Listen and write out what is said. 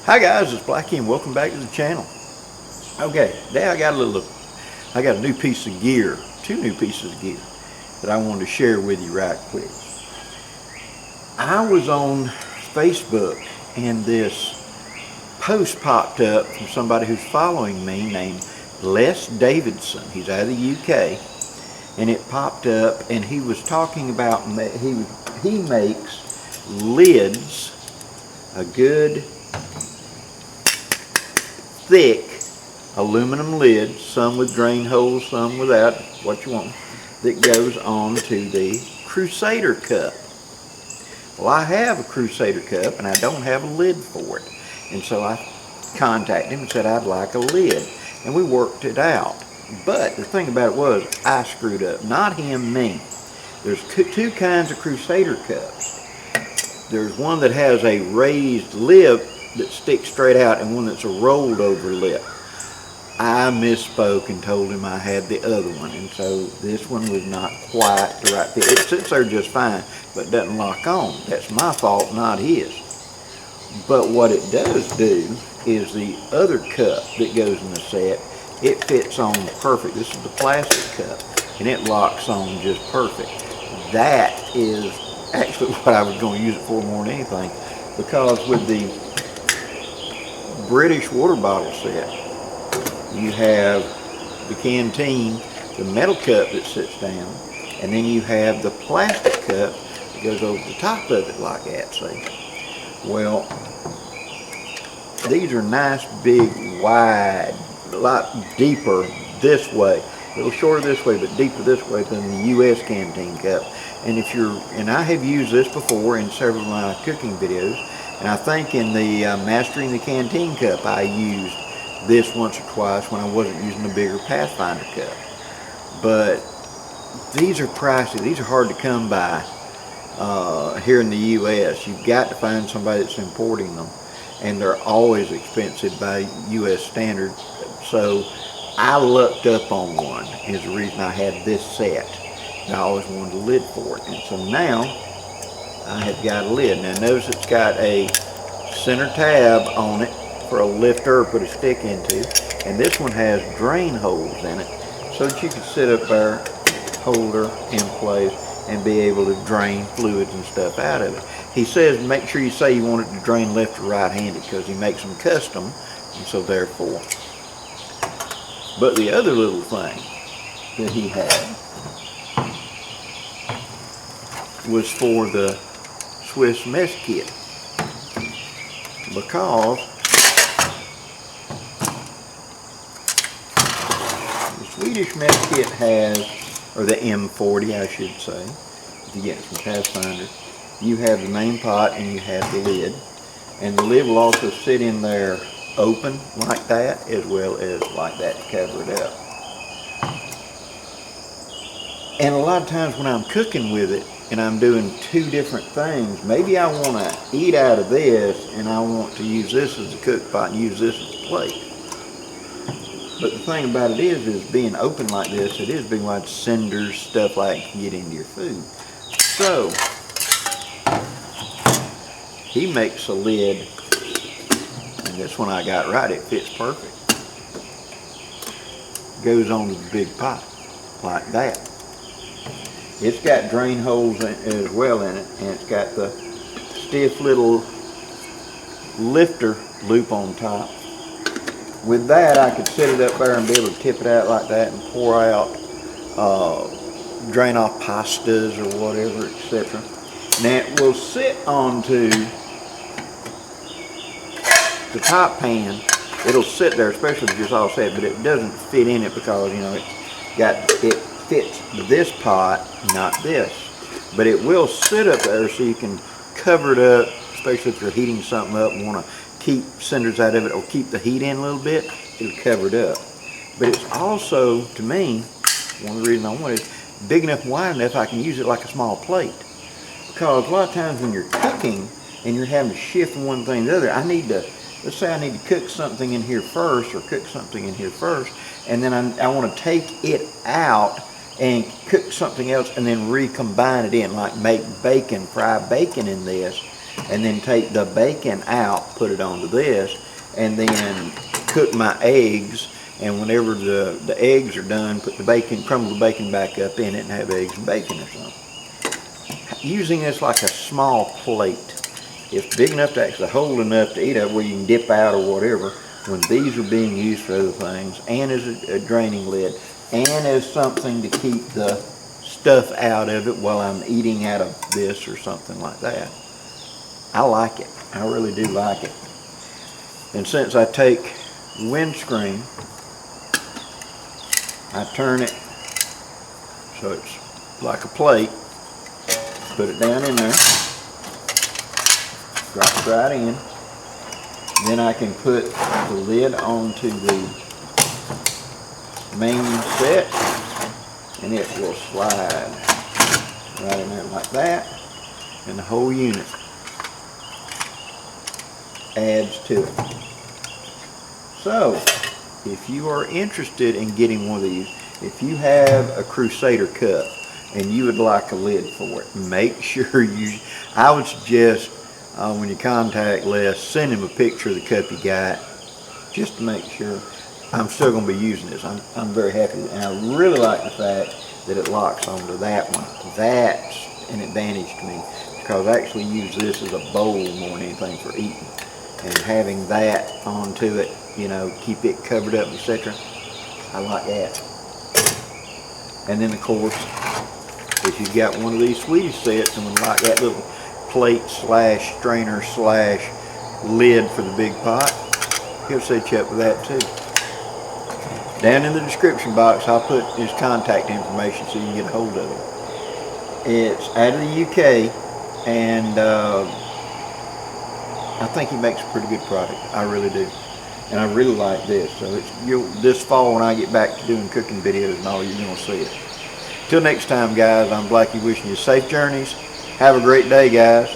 Hi guys, it's Blackie and welcome back to the channel. Okay, today I got a new piece of gear, two new pieces of gear that I wanted to share with you right quick. I was on Facebook and this post popped up from somebody who's following me named Les Davidson. He's out of the UK, and it popped up and he was talking about he makes lids, a good thick aluminum lid, some with drain holes, some without, what you want, that goes on to the Crusader cup. Well, I have a Crusader cup and I don't have a lid for it, and so I contacted him and said I'd like a lid, and we worked it out. But the thing about it was I screwed up, not him, me. There's two kinds of Crusader cups. There's one that has a raised lip that sticks straight out and one that's a rolled over lip. I misspoke and told him I had the other one, and so this one was not quite the right fit. It sits there just fine, but doesn't lock on. That's my fault, not his. But what it does do is the other cup that goes in the set, it fits on perfect. This is the plastic cup, and it locks on just perfect. That is actually what I was going to use it for more than anything, because with the British water bottle set, you have the canteen, the metal cup that sits down, and then you have the plastic cup that goes over the top of it like that, see? Well, these are nice, big, wide, a lot deeper this way, a little shorter this way, but deeper this way than the US canteen cup. And I have used this before in several of my cooking videos, and I think in the Mastering the Canteen cup I used this once or twice when I wasn't using the bigger Pathfinder cup. But these are pricey. These are hard to come by here in the US. You've got to find somebody that's importing them, and they're always expensive by US standards. So I lucked up on one is the reason I had this set. I always wanted a lid for it, and so now I have got a lid. Now notice it's got a center tab on it for a lifter or put a stick into, and this one has drain holes in it so that you can sit up there, hold her in place, and be able to drain fluids and stuff out of it. He says make sure you say you want it to drain left or right-handed, because he makes them custom, and so therefore. But the other little thing that he had was for the Swiss mess kit, because the Swedish mess kit has, or the M40 I should say, if you get it from Pathfinder, you have the main pot and you have the lid, and the lid will also sit in there open like that, as well as like that to cover it up. And a lot of times when I'm cooking with it and I'm doing two different things, maybe I want to eat out of this and I want to use this as a cook pot and use this as a plate. But the thing about it is being open like this, it is being like cinders, stuff like that can get into your food. So he makes a lid, and this one I got right, it fits perfect. Goes on to the big pot like that. It's got drain holes as well in it, and it's got the stiff little lifter loop on top. With that, I could set it up there and be able to tip it out like that and pour out, drain off pastas or whatever, etc. Now it will sit onto the top pan. It'll sit there, especially if it's all set, but it doesn't fit in it because, you know, it fits this pot, not this. But it will sit up there so you can cover it up, especially if you're heating something up and want to keep cinders out of it or keep the heat in a little bit, it'll cover it up. But it's also, to me, one of the reasons I want it, big enough and wide enough I can use it like a small plate. Because a lot of times when you're cooking and you're having to shift from one thing to the other, let's say I need to cook something in here first or cook something in here first, and then I want to take it out and cook something else and then recombine it in, like make bacon, fry bacon in this. and then take the bacon out, put it onto this, and then cook my eggs. And whenever the eggs are done, put the bacon, crumble the bacon back up in it, and have eggs and bacon or something. Using this like a small plate. It's big enough to actually hold enough to eat up, where you can dip out or whatever, when these are being used for other things, and as a draining lid, and as something to keep the stuff out of it while I'm eating out of this or something like that. I like it. I really do like it. And since I take windscreen, I turn it so it's like a plate, put it down in there, drop it right in. Then I can put the lid onto the main set, and it will slide right in there like that, and the whole unit adds to it. So, if you are interested in getting one of these, if you have a Crusader cup and you would like a lid for it, make sure I would suggest when you contact Les, send him a picture of the cup you got, just to make sure. I'm still going to be using this. I'm very happy with it. And I really like the fact that it locks onto that one. That's an advantage to me, because I actually use this as a bowl more than anything for eating. And having that onto it, you know, keep it covered up, etc. I like that. And then of course, if you've got one of these Swedish sets and would like that little plate slash strainer slash lid for the big pot, he'll set you up with that too. Down in the description box, I'll put his contact information so you can get a hold of him. It's out of the UK, and I think he makes a pretty good product. I really do. And I really like this. So this fall, when I get back to doing cooking videos and all, you're going to see it. Till next time, guys, I'm Blackie wishing you safe journeys. Have a great day, guys.